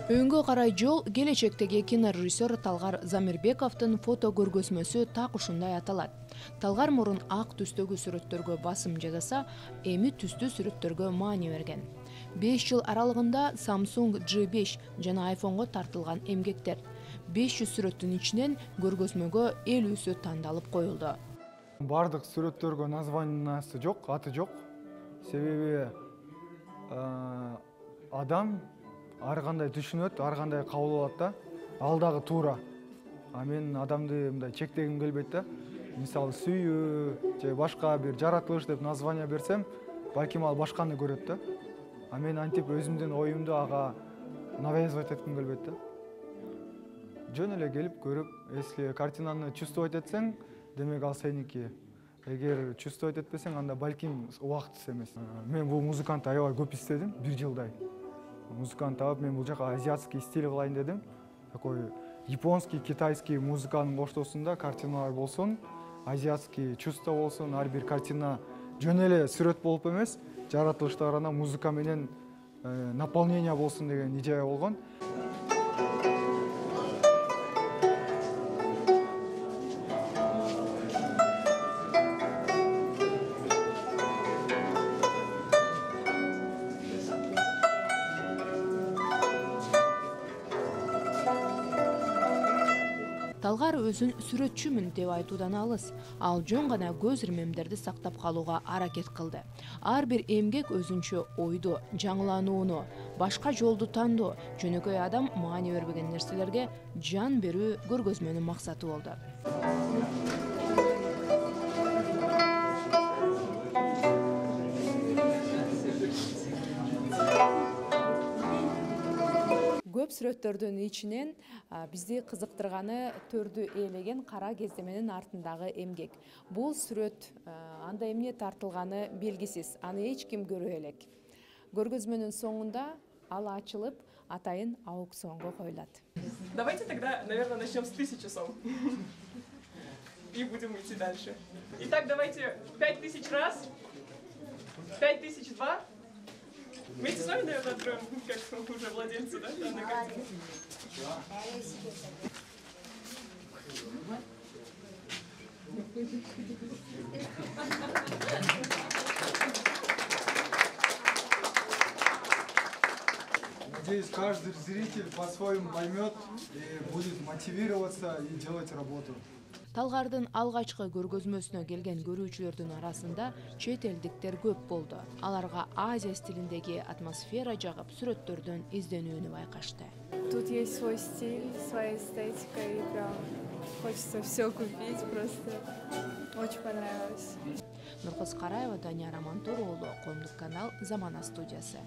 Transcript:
Өңгө карай жол келечектеги кинорежиссер Талгар Замирбековдун фото көргөзмөсү так ушундай аталат. Талгар мурун ак түстөгү сүрөттөргө басым жасаса, эми түстүү сүрөттөргө маани берген. 5 жыл аралыгында Samsung J5 жана iPhone'го тартылган эмгектер. 500 сүрөттүн ичинен көргөзмөгө 50сү тандалып коюлду. Бардык сүрөттөргө названиясы жок, аты жок. Себеби адам ар кандай түшүнөт, ар кандай кабыл алат да. Ал дагы туура. А мен адамды мындай чектегим келбейт да. Мисалы сүйүү же башка бир жаратылыш деп название берсем, балким ал башканы көрөт да. А мен антип өзүмдүн оюмду ага навязывать этким келбейт да. Жөн эле келип көрүп, если картинаны чувствовать этсең, демек ал сеники. Эгер чувствовать этпесең, анда балким убактысы эмес. Мен бул музыкантты аябай көп издедим, 1 жылдай. Музыкант таап, мен бул жака азиатский стиль кылайын дедим. Такой японский, китайский музыканын коштоосунда картиналар болсун, азиатский чувство болсун, ар бир картина жөн эле сүрөт болуп эмес, жаратылыштарына музыка менен наполнение болсун деген идея болгон. Талгар өзүн сүрөтчүмүн деп айтуудан алыс. Ал жөн гана көз ирмемдерди сактап калууга аракет кылды. Ар бир эмгек өзүнчө ойду, жаңыланууну, башка жолду тандоо, жөнөкөй адам маани бербеген нерселерге жан берүү көргөзмөнүн максаты болду. Көп сүрөттөрдүн ичинен бизди кызыктырганы төрдү ээлеген кара кездеменин артындагы эмгек. Бул сүрөт анда эмне тартылганы белгисиз, аны эч ким көрө элек. Көргөзмөнүн соңунда ал ачылып, атайын аукционго коюлат. Давайте тогда, наверное, начнем с 1000 сом. И будем идти дальше. Итак, давайте 5000 раз, 5002. Вместе с вами, наверное, откроем, как уже владельцы, да, данной картины. Надеюсь, каждый зритель по-своему поймет и будет мотивироваться и делать работу. Талгардын алгачкы көргөзмөсүнө келген көрүүчүлөрдүн арасында чет элдиктер көп болду. Аларга Азия стилиндеги атмосфера жагып, сүрөттөрдөн изденүүнү байкашты. Тут есть свой стиль, своя эстетика, и прям хочется все купить, просто очень понравилось. Нуркыз Караева, Данияр Амантур уулу, Коомдук канал, Замана студиясы.